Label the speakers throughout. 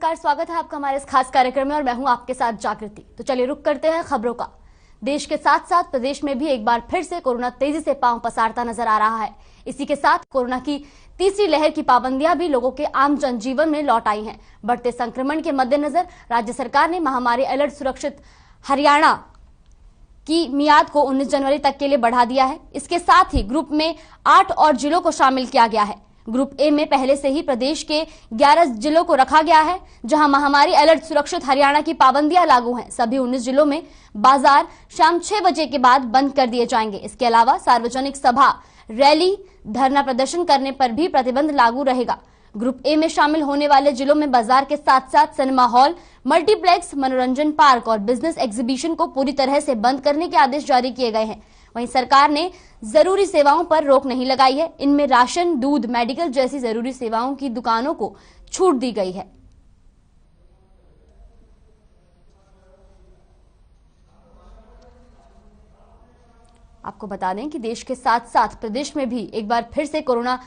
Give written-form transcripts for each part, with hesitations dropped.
Speaker 1: नमस्कार, स्वागत है आपका हमारे इस खास कार्यक्रम में और मैं हूं आपके साथ जागृति। तो चलिए रुक करते हैं खबरों का। देश के साथ साथ प्रदेश में भी एक बार फिर से कोरोना तेजी से पांव पसारता नजर आ रहा है। इसी के साथ कोरोना की तीसरी लहर की पाबंदियां भी लोगों के आम जनजीवन में लौट आई हैं। बढ़ते संक्रमण के मद्देनजर राज्य सरकार ने महामारी अलर्ट सुरक्षित हरियाणा की मियाद को 19 जनवरी तक के लिए बढ़ा दिया है। इसके साथ ही ग्रुप में 8 और जिलों को शामिल किया गया है। ग्रुप ए में पहले से ही प्रदेश के 11 जिलों को रखा गया है, जहां महामारी अलर्ट सुरक्षित हरियाणा की पाबंदियां लागू हैं। सभी 19 जिलों में बाजार शाम 6 बजे के बाद बंद कर दिए जाएंगे। इसके अलावा सार्वजनिक सभा, रैली, धरना प्रदर्शन करने पर भी प्रतिबंध लागू रहेगा। ग्रुप ए में शामिल होने वाले जिलों में बाजार के साथ साथ सिनेमा हॉल, मल्टीप्लेक्स, मनोरंजन पार्क और बिजनेस एग्जीबिशन को पूरी तरह से बंद करने के आदेश जारी किए गए हैं। वहीं सरकार ने जरूरी सेवाओं पर रोक नहीं लगाई है। इनमें राशन, दूध, मेडिकल जैसी जरूरी सेवाओं की दुकानों को छूट दी गई है। आपको बता दें कि देश के साथ साथ प्रदेश में भी एक बार फिर से कोरोना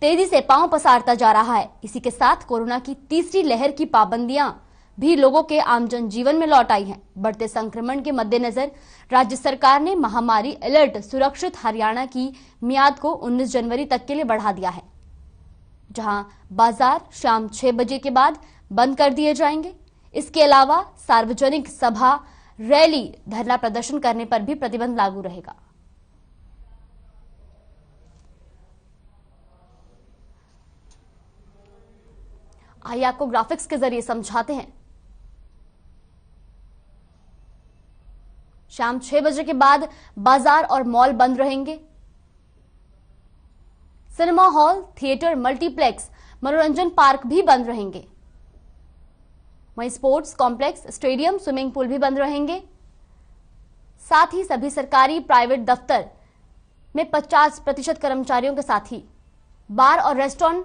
Speaker 1: तेजी से पांव पसारता जा रहा है। इसी के साथ कोरोना की तीसरी लहर की पाबंदियां भी लोगों के आम जनजीवन में लौट आई हैं। बढ़ते संक्रमण के मद्देनजर राज्य सरकार ने महामारी अलर्ट सुरक्षित हरियाणा की मियाद को 19 जनवरी तक के लिए बढ़ा दिया है, जहां बाजार शाम 6 बजे के बाद बंद कर दिए जाएंगे। इसके अलावा सार्वजनिक सभा, रैली, धरना प्रदर्शन करने पर भी प्रतिबंध लागू रहेगा। आइए आपको ग्राफिक्स के जरिए समझाते हैं। शाम 6 बजे के बाद बाजार और मॉल बंद रहेंगे। सिनेमा हॉल, थिएटर, मल्टीप्लेक्स, मनोरंजन पार्क भी बंद रहेंगे। वहीं sports complex, stadium, swimming pool भी बंद रहेंगे। साथ ही सभी सरकारी प्राइवेट दफ्तर में 50% कर्मचारियों के साथ ही बार और रेस्टोरेंट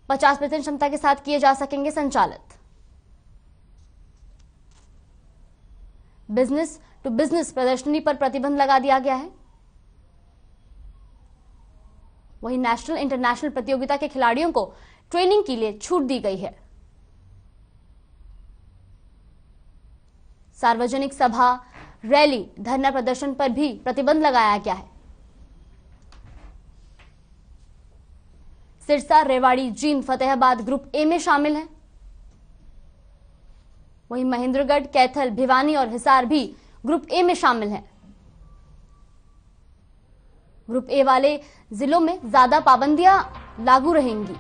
Speaker 1: 50% क्षमता के साथ किए जा सकेंगे संचालित। बिजनेस टू बिजनेस प्रदर्शनी पर प्रतिबंध लगा दिया गया है। वहीं नेशनल इंटरनेशनल प्रतियोगिता के खिलाड़ियों को ट्रेनिंग के लिए छूट दी गई है। सार्वजनिक सभा, रैली, धरना प्रदर्शन पर भी प्रतिबंध लगाया गया है। सिरसा, रेवाड़ी, जींद, फतेहाबाद ग्रुप ए में शामिल हैं। वहीं महेंद्रगढ़, कैथल, भिवानी और हिसार भी ग्रुप ए में शामिल हैं। ग्रुप ए वाले जिलों में ज्यादा पाबंदियां लागू रहेंगी।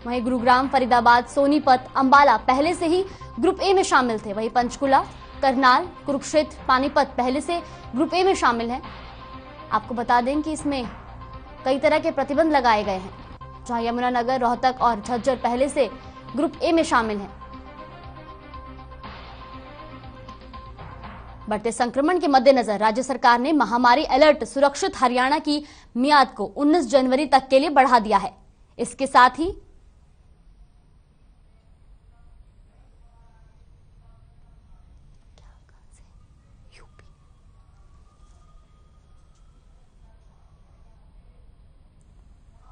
Speaker 1: वहीं गुरुग्राम, फरीदाबाद, सोनीपत, अंबाला पहले से ही ग्रुप ए में शामिल थे। वहीं पंचकुला, करनाल, कुरुक्षेत्र, पानीपत पहले से ग्रुप ए में शामिल हैं। आपको बता दें कि इसमें कई तरह के प्रतिबंध लगाए गए हैं, जहां यमुनानगर, रोहतक और झज्जर पहले से ग्रुप ए में शामिल हैं। बढ़ते संक्रमण के मद्देनजर राज्य सरकार ने महामारी अलर्ट सुरक्षित हरियाणा की मियाद को 19 जनवरी तक के लिए बढ़ा दिया है। इसके साथ ही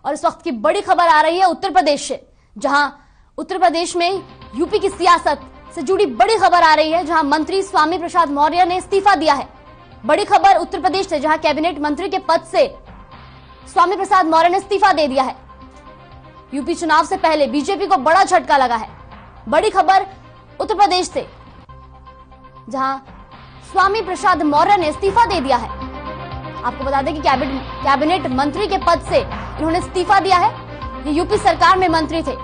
Speaker 1: और इस वक्त की बड़ी खबर आ रही है उत्तर प्रदेश से, जहां उत्तर प्रदेश में यूपी की सियासत से जुड़ी बड़ी खबर आ रही है, जहां मंत्री स्वामी प्रसाद मौर्य ने इस्तीफा दिया है। बड़ी खबर उत्तर प्रदेश से, जहां कैबिनेट मंत्री के पद से स्वामी प्रसाद मौर्य ने इस्तीफा दे दिया है। यूपी चुनाव से पहले बीजेपी को बड़ा झटका लगा है। बड़ी खबर उत्तर प्रदेश से, जहां स्वामी प्रसाद मौर्य ने इस्तीफा दे दिया है। आपको बता दें कि कैबिनेट मंत्री के पद से इन्होंने इस्तीफा दिया है। ये यूपी सरकार में मंत्री थे।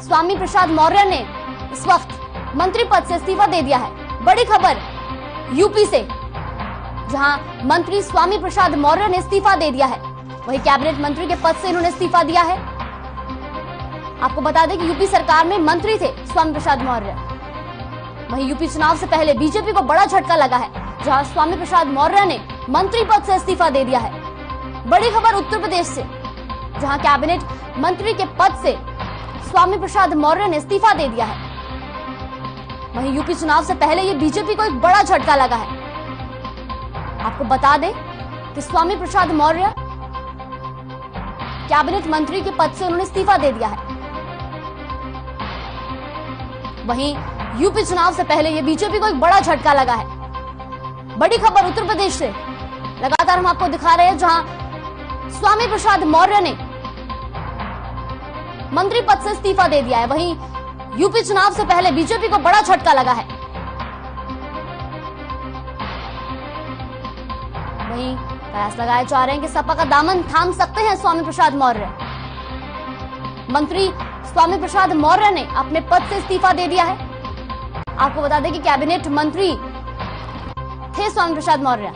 Speaker 1: स्वामी प्रसाद मौर्य ने इस वक्त मंत्री पद से इस्तीफा दे दिया है। बड़ी खबर यूपी से, जहां मंत्री स्वामी प्रसाद मौर्य ने इस्तीफा दे दिया है। वही कैबिनेट मंत्री के पद से इन्होंने इस्तीफा दिया है। आपको बता दें कि यूपी सरकार में मंत्री थे स्वामी प्रसाद मौर्य। वहीं यूपी चुनाव से पहले बीजेपी को बड़ा झटका लगा है, जहां स्वामी प्रसाद मौर्य ने मंत्री पद से इस्तीफा दे दिया है। बड़ी खबर उत्तर प्रदेश से, जहां कैबिनेट मंत्री के पद से स्वामी प्रसाद मौर्य ने इस्तीफा दे दिया है। वहीं यूपी चुनाव से पहले ये बीजेपी को एक बड़ा झटका लगा है। आपको बता दें कि स्वामी प्रसाद मौर्य कैबिनेट मंत्री के पद से उन्होंने इस्तीफा दे दिया है। वहीं यूपी चुनाव से पहले ये बीजेपी को एक बड़ा झटका लगा है। बड़ी खबर उत्तर प्रदेश से लगातार हम आपको दिखा रहे हैं, जहां स्वामी प्रसाद मौर्य ने मंत्री पद से इस्तीफा दे दिया है। वहीं यूपी चुनाव से पहले बीजेपी को बड़ा झटका लगा है। वहीं कयास लगाए जा रहे हैं कि सपा का दामन थाम सकते हैं स्वामी प्रसाद मौर्य। मंत्री स्वामी प्रसाद मौर्य ने अपने पद से इस्तीफा दे दिया है। आपको बता दें कि कैबिनेट मंत्री थे स्वामी प्रसाद मौर्य।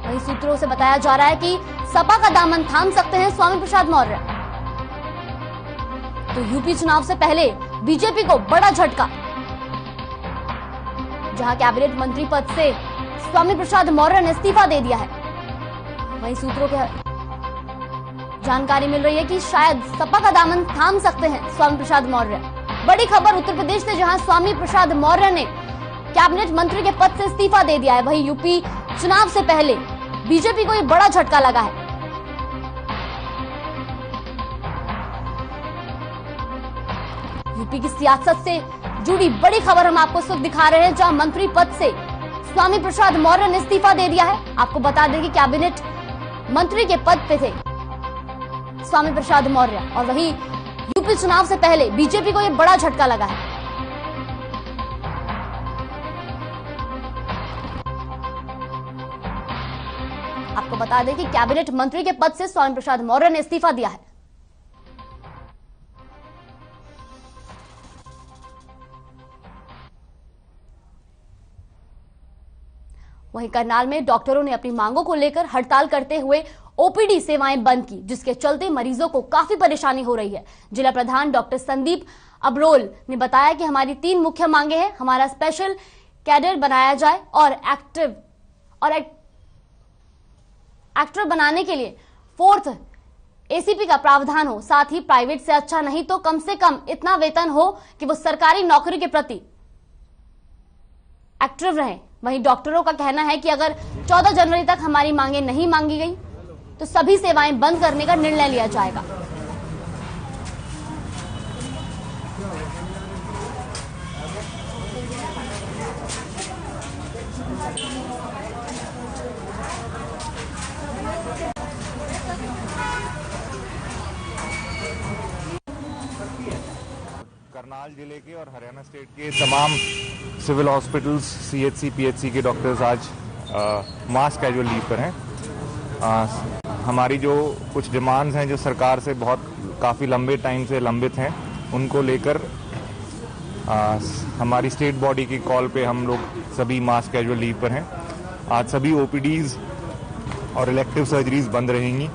Speaker 1: वहीं सूत्रों से बताया जा रहा है कि सपा का दामन थाम सकते हैं स्वामी प्रसाद मौर्य। तो यूपी चुनाव से पहले बीजेपी को बड़ा झटका, जहां कैबिनेट मंत्री पद से स्वामी प्रसाद मौर्य ने इस्तीफा दे दिया है। वहीं सूत्रों के जानकारी मिल रही है कि शायद सपा का दामन थाम सकते हैं स्वामी प्रसाद मौर्य। बड़ी खबर उत्तर प्रदेश से, जहां स्वामी प्रसाद मौर्य ने कैबिनेट मंत्री के पद से इस्तीफा दे दिया है। वहीं यूपी चुनाव से पहले बीजेपी को एक बड़ा झटका लगा है। यूपी की सियासत से जुड़ी बड़ी खबर हम आपको इस वक्त दिखा रहे हैं, जहां मंत्री पद से स्वामी प्रसाद मौर्य ने इस्तीफा दे दिया है। आपको बता दें कि कैबिनेट मंत्री के पद पे थे स्वामी प्रसाद मौर्य, और वहीं यूपी चुनाव से पहले बीजेपी को यह बड़ा झटका लगा है। आपको बता दें कि कैबिनेट मंत्री के पद से स्वामी प्रसाद मौर्य ने इस्तीफा दिया है। वहीं करनाल में डॉक्टरों ने अपनी मांगों को लेकर हड़ताल करते हुए ओपीडी सेवाएं बंद की, जिसके चलते मरीजों को काफी परेशानी हो रही है। जिला प्रधान डॉक्टर संदीप अब्रोल ने बताया कि हमारी 3 मुख्य मांगे हैं। हमारा स्पेशल कैडर बनाया जाए और एक्टर बनाने के लिए 4th एसीपी का प्रावधान हो। साथ ही प्राइवेट से अच्छा नहीं तो कम से कम इतना वेतन हो कि वो सरकारी नौकरी के प्रति एक्टिव रहे। वहीं डॉक्टरों का कहना है कि अगर 14 जनवरी तक हमारी मांगे नहीं मांगी गई तो सभी सेवाएं बंद करने का निर्णय लिया जाएगा।
Speaker 2: करनाल जिले के और हरियाणा स्टेट के तमाम सिविल हॉस्पिटल्स, सीएचसी, पीएचसी के डॉक्टर्स आज मास कैजुअल लीव पर हैं। हमारी जो कुछ डिमांड्स हैं जो सरकार से काफ़ी लंबे टाइम से लंबित हैं, उनको लेकर हमारी स्टेट बॉडी की कॉल पे हम लोग सभी मास कैजुअल लीव पर हैं। आज सभी ओपीडीज और इलेक्टिव सर्जरीज बंद रहेंगी।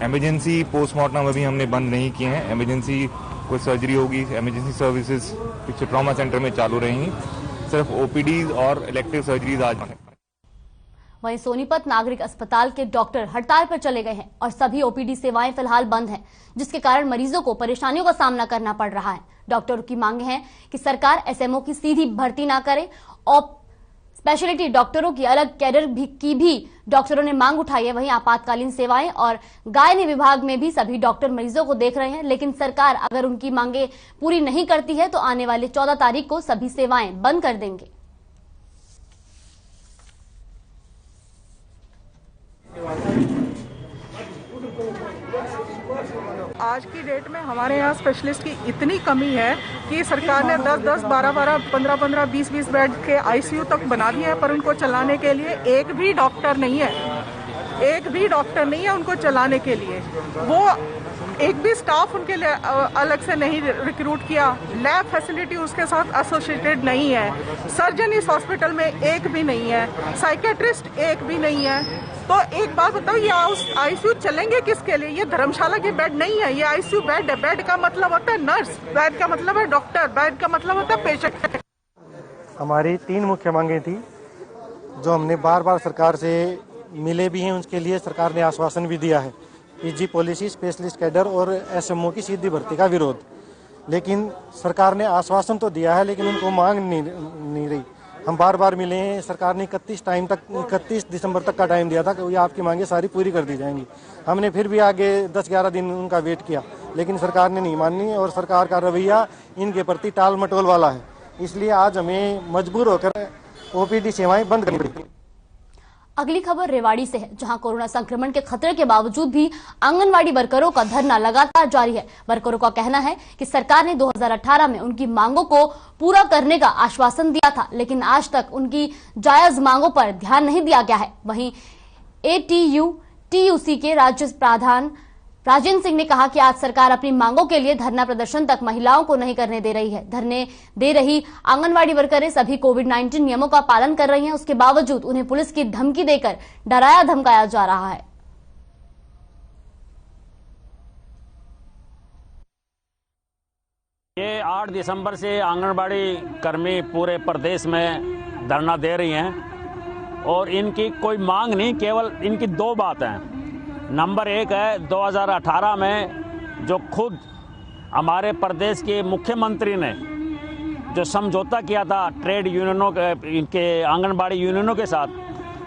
Speaker 2: इमरजेंसी पोस्टमार्टम अभी हमने बंद नहीं किए हैं। इमरजेंसी कोई सर्जरी होगी, इमरजेंसी सर्विसेज पीछे ट्रॉमा सेंटर में चालू रहेंगी। सिर्फ ओपीडीज और इलेक्टिव सर्जरीज आज।
Speaker 1: वहीं सोनीपत नागरिक अस्पताल के डॉक्टर हड़ताल पर चले गए हैं और सभी ओपीडी सेवाएं फिलहाल बंद हैं, जिसके कारण मरीजों को परेशानियों का सामना करना पड़ रहा है। डॉक्टरों की मांग है कि सरकार एसएमओ की सीधी भर्ती ना करे और स्पेशलिटी डॉक्टरों की अलग कैडर की भी डॉक्टरों ने मांग उठाई है। वहीं आपातकालीन सेवाएं और गायनी विभाग में भी सभी डॉक्टर मरीजों को देख रहे हैं, लेकिन सरकार अगर उनकी मांगे पूरी नहीं करती है तो आने वाले 14 तारीख को सभी सेवाएं बंद कर देंगे।
Speaker 3: आज की डेट में हमारे यहाँ स्पेशलिस्ट की इतनी कमी है कि सरकार ने 10-10, 12-12, 15-15, 20-20 बेड के आईसीयू तक बना दिए हैं, पर उनको चलाने के लिए एक भी डॉक्टर नहीं है उनको चलाने के लिए। वो एक भी स्टाफ उनके लिए अलग से नहीं रिक्रूट किया। लैब फैसिलिटी उसके साथ एसोसिएटेड नहीं है। सर्जन इस हॉस्पिटल में एक भी नहीं है। साइकेट्रिस्ट एक भी नहीं है। तो एक बात बताओ, ये आईसीयू चलेंगे किसके लिए? ये धर्मशाला के बेड नहीं है, ये आईसीयू बेड है। बेड का मतलब होता है नर्स, बेड का मतलब है डॉक्टर, बेड का मतलब होता है पेशेंट।
Speaker 4: हमारी 3 मुख्य मांगे थी जो हमने बार बार सरकार से मिले भी हैं। उसके लिए सरकार ने आश्वासन भी दिया है। पीजी पॉलिसी, स्पेशलिस्ट कैडर और एसएमओ की सीधी भर्ती का विरोध। लेकिन सरकार ने आश्वासन तो दिया है, लेकिन उनको मांग नहीं रही। हम बार बार मिले हैं। सरकार ने 31 दिसंबर तक का टाइम दिया था कि ये आपकी मांगे सारी पूरी कर दी जाएंगी। हमने फिर भी आगे 10-11 दिन उनका वेट किया, लेकिन सरकार ने नहीं मानी और सरकार का रवैया इनके प्रति टाल मटोल वाला है। इसलिए आज हमें मजबूर होकर ओपीडी सेवाएं बंद करनी पड़ी।
Speaker 1: अगली खबर रेवाड़ी से है, जहां कोरोना संक्रमण के खतरे के बावजूद भी आंगनवाड़ी वर्करों का धरना लगातार जारी है। वर्करों का कहना है कि सरकार ने 2018 में उनकी मांगों को पूरा करने का आश्वासन दिया था, लेकिन आज तक उनकी जायज मांगों पर ध्यान नहीं दिया गया है। वहीं ATU-TUC के राज्य प्रधान राजेंद्र सिंह ने कहा कि आज सरकार अपनी मांगों के लिए धरना प्रदर्शन तक महिलाओं को नहीं करने दे रही है। धरने दे रही आंगनवाड़ी वर्करें सभी कोविड-19 नियमों का पालन कर रही हैं, उसके बावजूद उन्हें पुलिस की धमकी देकर डराया धमकाया जा रहा है।
Speaker 5: ये 8 दिसंबर से आंगनबाड़ी कर्मी पूरे प्रदेश में धरना दे रही हैं और इनकी कोई मांग नहीं, केवल इनकी 2 बातें हैं। नंबर 1 है 2018 में जो खुद हमारे प्रदेश के मुख्यमंत्री ने जो समझौता किया था ट्रेड यूनियनों के आंगनबाड़ी यूनियनों के साथ,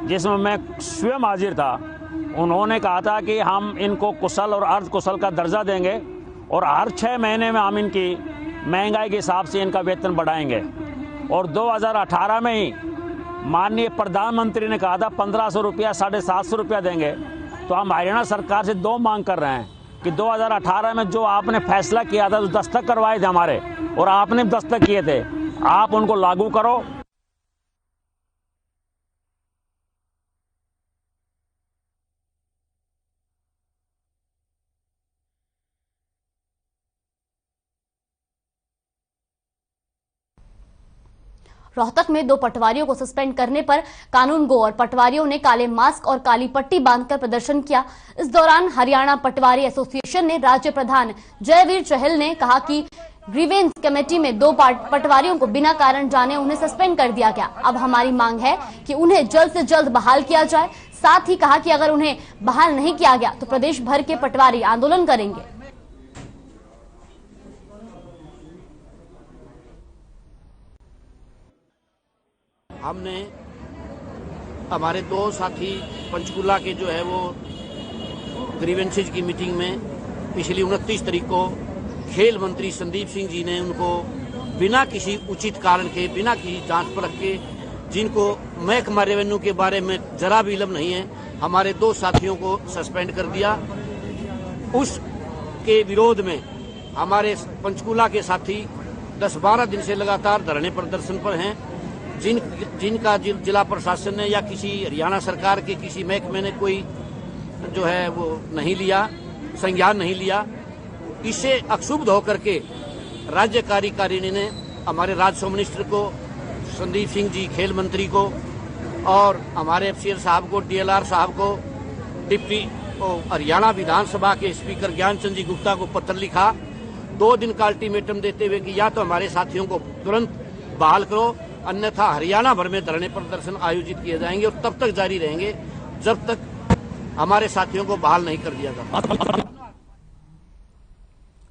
Speaker 5: जिसमें मैं स्वयं हाजिर था, उन्होंने कहा था कि हम इनको कुशल और अर्ध कुशल का दर्जा देंगे और हर 6 महीने में हम इनकी महंगाई के हिसाब से इनका वेतन बढ़ाएंगे। और 2018 में ही माननीय प्रधानमंत्री ने कहा था 1500 रुपया 750 रुपया देंगे। तो हम हरियाणा सरकार से 2 मांग कर रहे हैं कि 2018 में जो आपने फैसला किया था, जो दस्तखत करवाए थे हमारे और आपने दस्तखत किए थे, आप उनको लागू करो।
Speaker 1: रोहतक में 2 पटवारियों को सस्पेंड करने पर कानून गो और पटवारियों ने काले मास्क और काली पट्टी बांधकर प्रदर्शन किया। इस दौरान हरियाणा पटवारी एसोसिएशन ने राज्य प्रधान जयवीर चहल ने कहा कि ग्रीवेंस कमेटी में 2 पटवारियों को बिना कारण जाने उन्हें सस्पेंड कर दिया गया। अब हमारी मांग है कि उन्हें जल्द से जल्द बहाल किया जाए। साथ ही कहा कि अगर उन्हें बहाल नहीं किया गया तो प्रदेश भर के पटवारी आंदोलन करेंगे।
Speaker 6: हमने हमारे 2 साथी पंचकूला के जो है वो ग्रीवेंसेज की मीटिंग में पिछली 29 तारीख को खेल मंत्री संदीप सिंह जी ने उनको बिना किसी उचित कारण के, बिना किसी जांच परख के, जिनको महकमा रेवेन्यू के बारे में जरा भी इल्म नहीं है, हमारे 2 साथियों को सस्पेंड कर दिया। उसके विरोध में हमारे पंचकूला के साथी 10-12 दिन से लगातार धरने प्रदर्शन पर हैं। जिनका जिला प्रशासन ने या किसी हरियाणा सरकार के किसी महकमे ने कोई जो है वो नहीं लिया, संज्ञान नहीं लिया। इससे अक्षुब्ध होकर के राज्य कार्यकारिणी ने हमारे राजस्व मिनिस्टर को, संदीप सिंह जी खेल मंत्री को और हमारे FCL साहब को, DLR साहब को, डिप्टी हरियाणा विधानसभा के स्पीकर ज्ञानचंद जी गुप्ता को पत्र लिखा, 2 दिन का अल्टीमेटम देते हुए कि या तो हमारे साथियों को तुरंत बहाल करो, अन्यथा हरियाणा भर में धरने प्रदर्शन आयोजित किए जाएंगे और तब तक जारी रहेंगे जब तक हमारे साथियों को बहाल नहीं कर दिया जाता।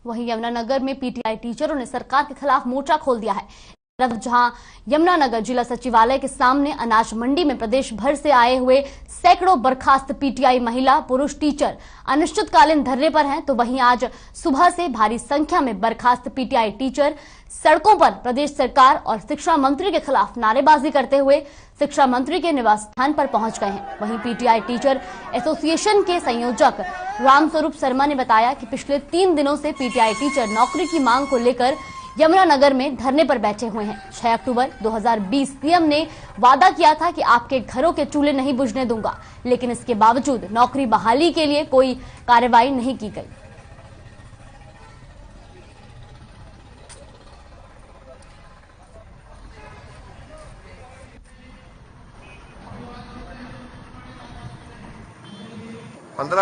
Speaker 1: वहीं यमुनानगर में PTI टीचरों ने सरकार के खिलाफ मोर्चा खोल दिया है। जहां यमुनानगर जिला सचिवालय के सामने अनाज मंडी में प्रदेश भर से आए हुए सैकड़ों बर्खास्त PTI महिला पुरुष टीचर अनिश्चितकालीन धरने पर हैं, तो वहीं आज सुबह से भारी संख्या में बर्खास्त PTI टीचर सड़कों पर प्रदेश सरकार और शिक्षा मंत्री के खिलाफ नारेबाजी करते हुए शिक्षा मंत्री के निवास स्थान पर पहुंच गए हैं। वहीं PTI टीचर एसोसिएशन के संयोजक रामस्वरूप शर्मा ने बताया कि पिछले 3 दिनों से PTI टीचर नौकरी की मांग को लेकर यमुनानगर में धरने पर बैठे हुए हैं। 6 अक्टूबर 2020 सीएम ने वादा किया था कि आपके घरों के चूल्हे नहीं बुझने दूंगा, लेकिन इसके बावजूद नौकरी बहाली के लिए कोई कार्रवाई नहीं की गई।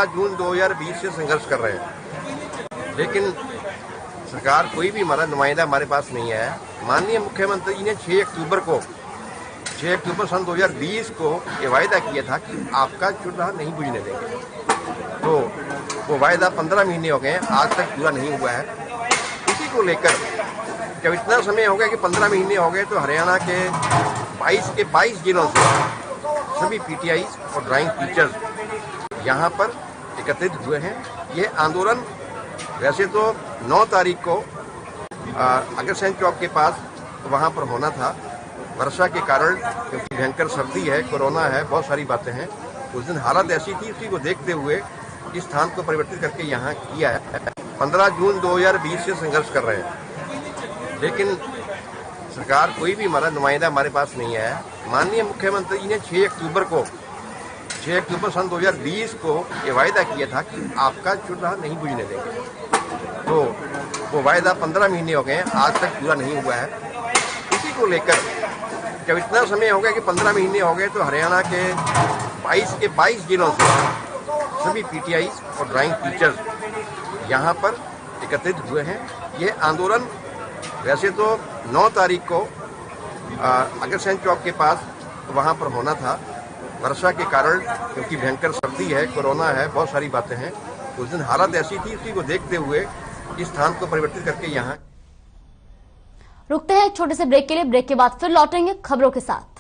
Speaker 7: जून 2020 से संघर्ष कर रहे हैं, लेकिन सरकार कोई भी हमारा नुमाइंदा हमारे पास नहीं है। माननीय मुख्यमंत्री जी ने 6 अक्टूबर सन 2020 को ये वायदा किया था कि आपका चूल्हा नहीं बुझने देंगे, तो वो वायदा 15 महीने हो गए, आज तक पूरा नहीं हुआ है। इसी को लेकर जब इतना समय हो गया कि 15 महीने हो गए, तो हरियाणा के 22 जिलों से सभी PTI और ड्राइंग टीचर्स यहाँ पर एकत्रित हुए हैं। ये आंदोलन वैसे तो 9 तारीख को अग्रसेन चौक के पास वहां पर होना था। वर्षा के कारण, क्योंकि भयंकर सर्दी है, कोरोना है, बहुत सारी बातें हैं, उस दिन हालत ऐसी थी, उसी को देखते हुए इस स्थान को परिवर्तित करके यहाँ किया है। 15 जून 2020 से संघर्ष कर रहे हैं, लेकिन सरकार कोई भी हमारा नुमाइंदा हमारे पास नहीं है। माननीय मुख्यमंत्री जी ने 6 अक्टूबर सन 2020 को ये वायदा किया था कि आपका चूल्हा नहीं बुझने देंगे। तो वो वायदा 15 महीने हो गए हैं, आज तक पूरा नहीं हुआ है। इसी को लेकर जब इतना समय हो गया कि 15 महीने हो गए, तो हरियाणा के 22 जिलों से सभी पीटीआई और ड्राइंग टीचर्स यहाँ पर एकत्रित हुए हैं। ये आंदोलन वैसे तो 9 तारीख को अग्रसेन चौक के पास वहाँ पर होना था। वर्षा के कारण, क्योंकि भयंकर सर्दी है, कोरोना है, बहुत सारी बातें हैं, उस दिन हालत ऐसी थी, उसी को देखते हुए इस स्थान को परिवर्तित करके यहाँ।
Speaker 1: रुकते हैं एक छोटे से ब्रेक के लिए। ब्रेक के बाद फिर लौटेंगे खबरों के साथ।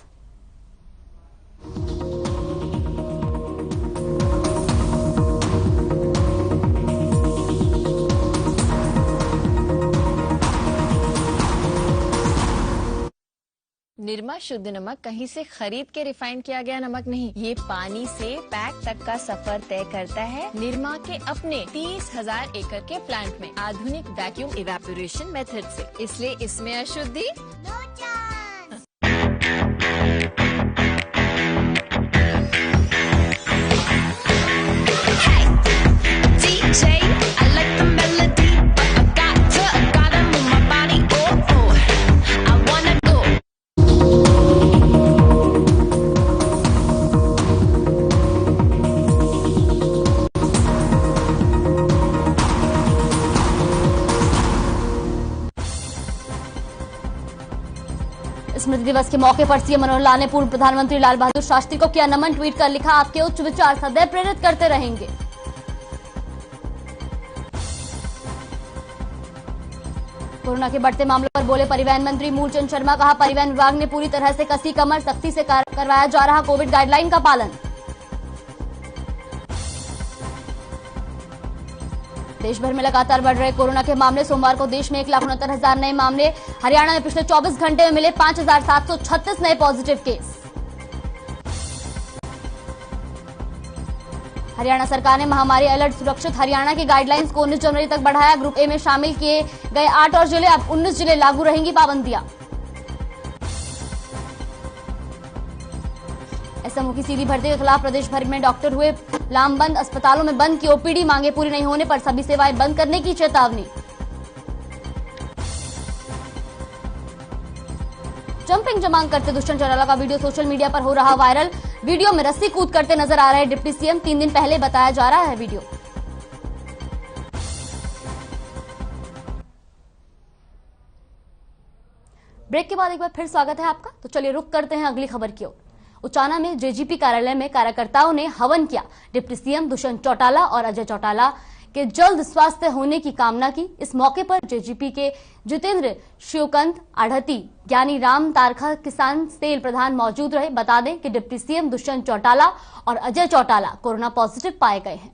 Speaker 8: निरमा शुद्ध नमक कहीं से खरीद के रिफाइन किया गया नमक नहीं, ये पानी से पैक तक का सफर तय करता है निरमा के अपने 30,000 एकड़ के प्लांट में आधुनिक वैक्यूम इवेपोरेशन मेथड से। इसलिए इसमें अशुद्धि
Speaker 1: स्मृति दिवस के मौके पर सीएम मनोहर लाल ने पूर्व प्रधानमंत्री लाल बहादुर शास्त्री को किया नमन। ट्वीट कर लिखा, आपके उच्च विचार सदैव प्रेरित करते रहेंगे। कोरोना के बढ़ते मामलों पर बोले परिवहन मंत्री मूलचंद शर्मा। कहा, परिवहन विभाग ने पूरी तरह से कसी कमर, सख्ती से करवाया जा रहा कोविड गाइडलाइन का पालन। देश भर में लगातार बढ़ रहे कोरोना के मामले। सोमवार को देश में 1,69,000 नए मामले। हरियाणा में पिछले 24 घंटे में मिले 5,736 नए पॉजिटिव केस। हरियाणा सरकार ने महामारी अलर्ट सुरक्षित हरियाणा की गाइडलाइंस को 19 जनवरी तक बढ़ाया। ग्रुप ए में शामिल किए गए 8 और जिले, अब 19 जिले लागू रहेंगी पाबंदियां। एसएमओ की सीधी भर्ती के खिलाफ प्रदेश भर में डॉक्टर हुए लामबंद। अस्पतालों में बंद की ओपीडी, मांगे पूरी नहीं होने पर सभी सेवाएं बंद करने की चेतावनी। जंपिंग जमांग करते दुष्यंत चौटाला का वीडियो सोशल मीडिया पर हो रहा वायरल। वीडियो में रस्सी कूद करते नजर आ रहे डिप्टी सीएम। 3 दिन पहले बताया जा रहा है वीडियो। ब्रेक के बाद एक बार फिर स्वागत है आपका। तो चलिए रुक करते हैं अगली खबर की ओर। उचाना में जेजीपी कार्यालय में कार्यकर्ताओं ने हवन किया। डिप्टी सीएम दुष्यंत चौटाला और अजय चौटाला के जल्द स्वास्थ्य होने की कामना की। इस मौके पर जेजीपी के जितेंद्र शिवकंत आढ़ती, ज्ञानी राम तारखा, किसान सेल प्रधान मौजूद रहे। बता दें कि डिप्टी सीएम दुष्यंत चौटाला और अजय चौटाला कोरोना पॉजिटिव पाए गए हैं।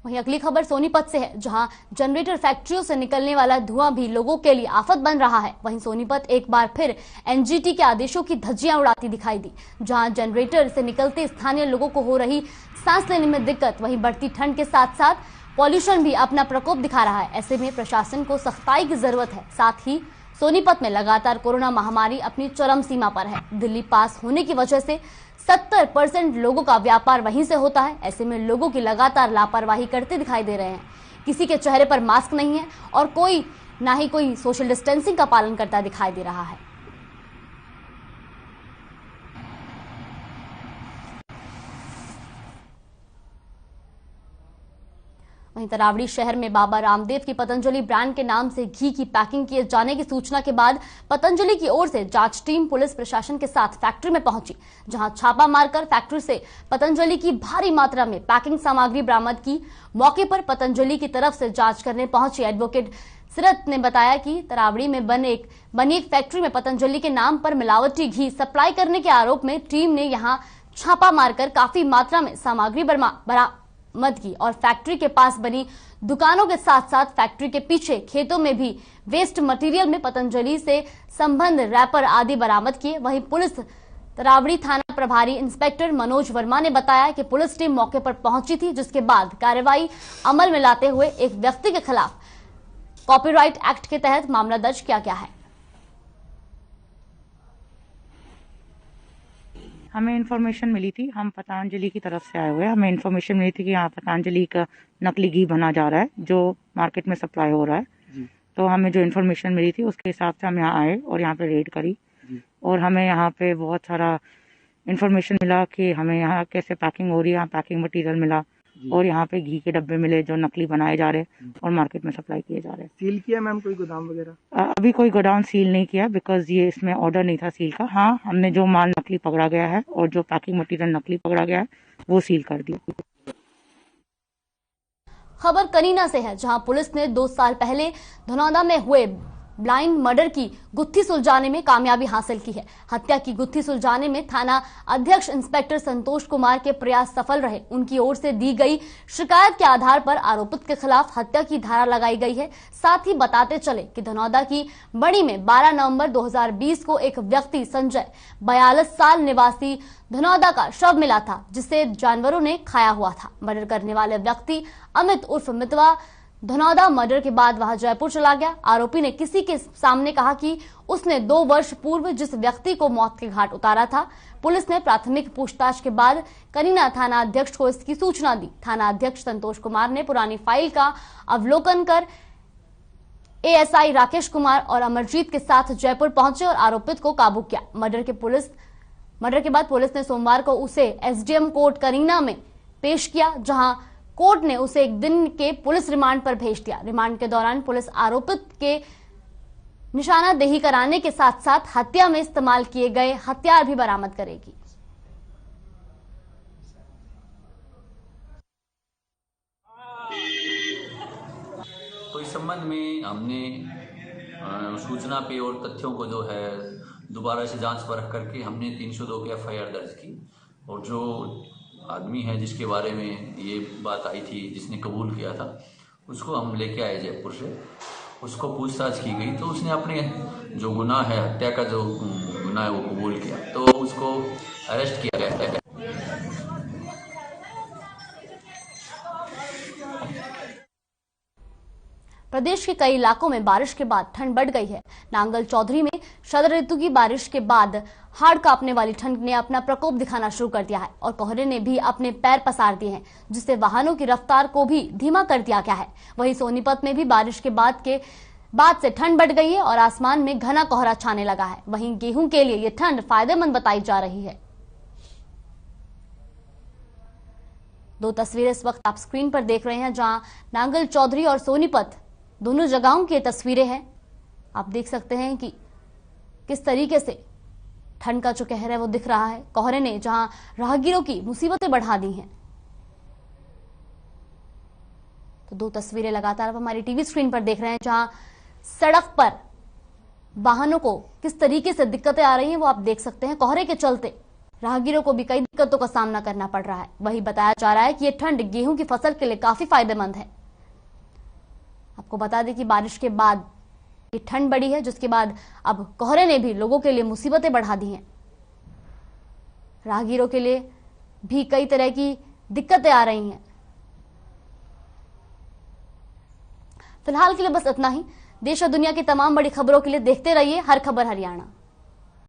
Speaker 1: वहीं अगली खबर सोनीपत से है, जहां जनरेटर फैक्ट्रियों से निकलने वाला धुआं भी लोगों के लिए आफत बन रहा है। वहीं सोनीपत एक बार फिर एनजीटी के आदेशों की धज्जियां उड़ाती दिखाई दी। जहां जनरेटर से निकलते स्थानीय लोगों को हो रही सांस लेने में दिक्कत, वहीं बढ़ती ठंड के साथ साथ पॉल्यूशन भी अपना प्रकोप दिखा रहा है। ऐसे में प्रशासन को सख्ताई की जरूरत है। साथ ही सोनीपत में लगातार कोरोना महामारी अपनी चरम सीमा पर है। दिल्ली पास होने की वजह से 70% लोगों का व्यापार वहीं से होता है। ऐसे में लोगों की लगातार लापरवाही करते दिखाई दे रहे हैं। किसी के चेहरे पर मास्क नहीं है और ना ही कोई सोशल डिस्टेंसिंग का पालन करता दिखाई दे रहा है। वहीं वहीं तरावड़ी शहर में बाबा रामदेव की पतंजलि ब्रांड के नाम से घी की पैकिंग किए जाने की सूचना के बाद पतंजलि की ओर से जांच टीम पुलिस प्रशासन के साथ फैक्ट्री में पहुंची, जहां छापा मारकर फैक्ट्री से पतंजलि की भारी मात्रा में पैकिंग सामग्री बरामद की। मौके पर पतंजलि की तरफ से जांच करने पहुंचे एडवोकेट सिरत ने बताया कि तरावड़ी में बनी एक फैक्ट्री में पतंजलि के नाम पर मिलावटी घी सप्लाई करने के आरोप में टीम ने यहां छापा मारकर काफी मात्रा में सामग्री बरामद की और फैक्ट्री के पास बनी दुकानों के साथ साथ फैक्ट्री के पीछे खेतों में भी वेस्ट मटेरियल में पतंजलि से संबंध रैपर आदि बरामद किए। वहीं पुलिस तरावड़ी थाना प्रभारी इंस्पेक्टर मनोज वर्मा ने बताया कि पुलिस टीम मौके पर पहुंची थी, जिसके बाद कार्रवाई अमल में लाते हुए एक व्यक्ति के खिलाफ कॉपीराइट एक्ट के तहत मामला दर्ज किया गया है।
Speaker 9: हमें इन्फॉर्मेशन मिली थी, हम पतंजलि की तरफ से आए हुए हैं। हमें इन्फॉर्मेशन मिली थी कि यहाँ पतंजलि का नकली घी बना जा रहा है जो मार्केट में सप्लाई हो रहा है। तो हमें जो इन्फॉर्मेशन मिली थी उसके हिसाब से हम यहाँ आए और यहाँ पे रेड करी और हमें यहाँ पे बहुत सारा इन्फॉर्मेशन मिला कि हमें यहाँ कैसे पैकिंग हो रही है। यहाँ पैकिंग मटेरियल मिला और यहाँ पे घी के डब्बे मिले जो नकली बनाए जा रहे और मार्केट में सप्लाई किए जा रहे।
Speaker 10: सील किया मैम कोई गोदाम वगैरह?
Speaker 9: अभी कोई गोडाउन सील नहीं किया बिकॉज ये इसमें ऑर्डर नहीं था सील का। हाँ, हमने जो माल नकली पकड़ा गया है और जो पैकिंग मटेरियल नकली पकड़ा गया है वो सील कर दिया।
Speaker 1: खबर करीना से है, जहां पुलिस ने 2 साल पहले धनौदा में हुए ब्लाइंड मर्डर की गुत्थी सुलझाने में कामयाबी हासिल की है। हत्या की गुत्थी सुलझाने में थाना अध्यक्ष इंस्पेक्टर संतोष कुमार के प्रयास सफल रहे। उनकी ओर से दी गई शिकायत के आधार पर आरोपित के खिलाफ हत्या की धारा लगाई गई है। साथ ही बताते चले कि धनौदा की बड़ी में 12 नवंबर 2020 को एक व्यक्ति संजय 42 साल निवासी धनौदा का शव मिला था, जिसे जानवरों ने खाया हुआ था। मर्डर करने वाले व्यक्ति अमित उर्फ मितवा धनौदा मर्डर के बाद वहां जयपुर चला गया। आरोपी ने किसी के सामने कहा कि उसने 2 वर्ष पूर्व जिस व्यक्ति को मौत के घाट उतारा था। पुलिस ने प्राथमिक पूछताछ के बाद करीना थाना अध्यक्ष को इसकी सूचना दी। थाना अध्यक्ष संतोष कुमार ने पुरानी फाइल का अवलोकन कर एएसआई राकेश कुमार और अमरजीत के साथ जयपुर पहुंचे और आरोपित को काबू किया। मर्डर के बाद पुलिस ने सोमवार को उसे एसडीएम कोर्ट करीना में पेश किया, जहां कोर्ट ने उसे 1 दिन के पुलिस रिमांड पर भेज दिया। रिमांड के दौरान पुलिस आरोपित के निशानादेही कराने के साथ साथ हत्या में इस्तेमाल किए गए हथियार भी बरामद करेगी।
Speaker 11: तो इस संबंध में हमने सूचना पे और तथ्यों को जो है दोबारा से जांच परख करके हमने 302 की एफआईआर दर्ज की और जो आदमी है जिसके बारे में ये बात आई थी, जिसने कबूल किया था, उसको हम लेके आए जयपुर से। उसको पूछताछ की गई तो उसने अपने जो गुनाह है, हत्या का जो गुनाह है वो कबूल किया, तो उसको अरेस्ट किया गया है।
Speaker 1: प्रदेश के कई इलाकों में बारिश के बाद ठंड बढ़ गई है। नांगल चौधरी में शरद ऋतु की बारिश के बाद हाड़ कांपने वाली ठंड ने अपना प्रकोप दिखाना शुरू कर दिया है और कोहरे ने भी अपने पैर पसार दिए हैं, जिससे वाहनों की रफ्तार को भी धीमा कर दिया गया है। वहीं सोनीपत में भी बारिश के बाद से ठंड बढ़ गई है और आसमान में घना कोहरा छाने लगा है। वहीं गेहूं के लिए ये ठंड फायदेमंद बताई जा रही है। 2 तस्वीरें इस वक्त आप स्क्रीन पर देख रहे हैं, जहां नांगल चौधरी और सोनीपत दोनों जगहों की तस्वीरें हैं। आप देख सकते हैं कि किस तरीके से ठंड का जो कहर है वो दिख रहा है। कोहरे ने जहां राहगीरों की मुसीबतें बढ़ा दी हैं। तो 2 तस्वीरें लगातार आप हमारी टीवी स्क्रीन पर देख रहे हैं, जहां सड़क पर वाहनों को किस तरीके से दिक्कतें आ रही हैं वो आप देख सकते हैं। कोहरे के चलते राहगीरों को भी कई दिक्कतों का सामना करना पड़ रहा है। वही बताया जा रहा है कि यह ठंड गेहूं की फसल के लिए काफी फायदेमंद है। आपको बता दें कि बारिश के बाद ये ठंड बढ़ी है, जिसके बाद अब कोहरे ने भी लोगों के लिए मुसीबतें बढ़ा दी हैं। राहगीरों के लिए भी कई तरह की दिक्कतें आ रही हैं। फिलहाल के लिए बस इतना ही। देश और दुनिया की तमाम बड़ी खबरों के लिए देखते रहिए हर खबर हरियाणा।